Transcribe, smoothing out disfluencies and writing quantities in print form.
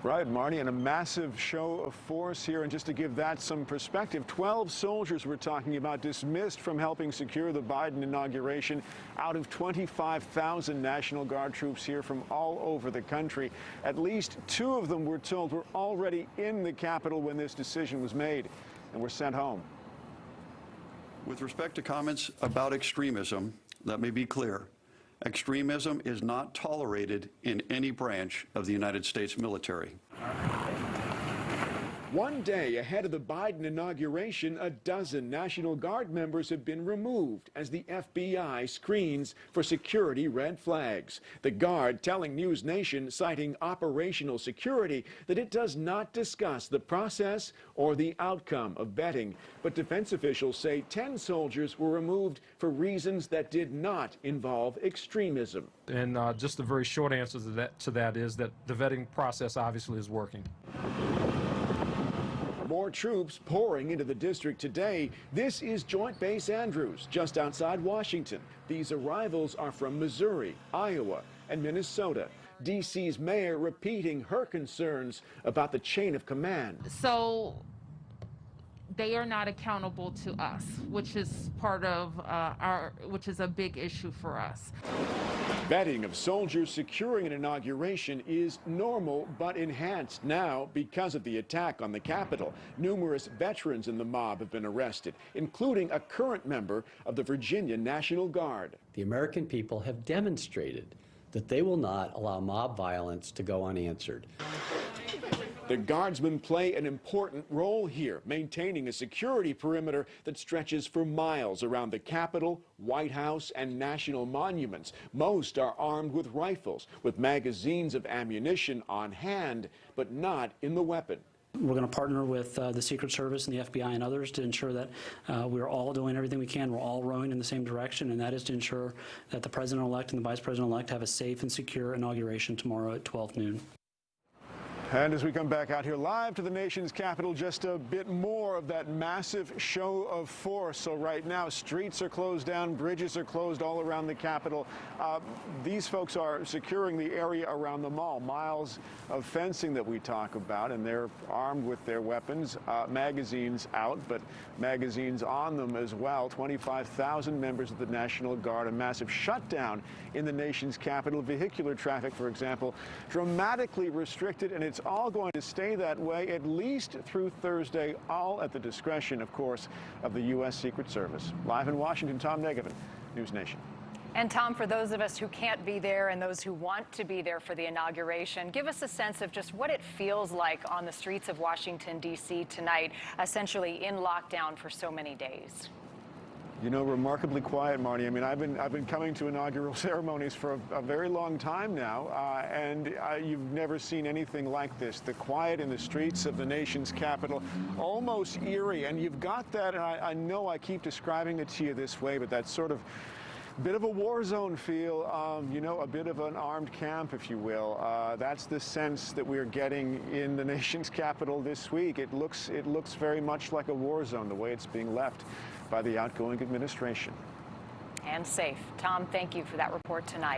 Right, Marty, and a massive show of force here. And just to give that some perspective, 12 soldiers we're talking about dismissed from helping secure the Biden inauguration out of 25,000 National Guard troops here from all over the country. At least 2 of them, we're told, were already in the Capitol when this decision was made and were sent home. With respect to comments about extremism, let me be clear. Extremism is not tolerated in any branch of the United States military. One day ahead of the Biden inauguration, a dozen National Guard members have been removed as the FBI screens for security red flags. The Guard telling NewsNation, citing operational security, that it does not discuss the process or the outcome of vetting. But defense officials say 10 soldiers were removed for reasons that did not involve extremism. And just the very short answer to that is that the vetting process obviously is working. More troops pouring into the district today. This is Joint Base Andrews, just outside Washington. These arrivals are from Missouri, Iowa, and Minnesota. D.C.'s mayor repeating her concerns about the chain of command. So they are not accountable to us, which is part of which is a big issue for us. Vetting of soldiers securing an inauguration is normal but enhanced now because of the attack on the Capitol. Numerous veterans in the mob have been arrested, including a current member of the Virginia National Guard. The American people have demonstrated that they will not allow mob violence to go unanswered. The Guardsmen play an important role here, maintaining a security perimeter that stretches for miles around the Capitol, White House, and national monuments. Most are armed with rifles, with magazines of ammunition on hand, but not in the weapon. We're going to partner with the Secret Service and the FBI and others to ensure that we're all doing everything we can. We're all rowing in the same direction, and that is to ensure that the President-elect and the Vice President-elect have a safe and secure inauguration tomorrow at 12 noon. And as we come back out here live to the nation's capital, just a bit more of that massive show of force. So right now, streets are closed down, bridges are closed all around the Capitol. These folks are securing the area around the mall, miles of fencing that we talk about, and they're armed with their weapons, magazines out, but magazines on them as well. 25,000 members of the National Guard, a massive shutdown in the nation's capital. Vehicular traffic, for example, dramatically restricted, and it's all going to stay that way at least through Thursday, all at the discretion, of course, of the U.S. Secret Service. Live in Washington, Tom Negavan, NewsNation. And Tom, for those of us who can't be there and those who want to be there for the inauguration, give us a sense of just what it feels like on the streets of Washington, D.C. tonight, essentially in lockdown for so many days. You know, remarkably quiet, Marty. I mean, I've been coming to inaugural ceremonies for a very long time now, and you've never seen anything like this. The quiet in the streets of the nation's capital, almost eerie. And you've got that, and I know I keep describing it to you this way, but that sort of bit of a war zone feel, you know, a bit of an armed camp, if you will. That's the sense that we're getting in the nation's capital this week. It looks very much like a war zone, the way it's being left by the outgoing administration. And safe. Tom, thank you for that report tonight.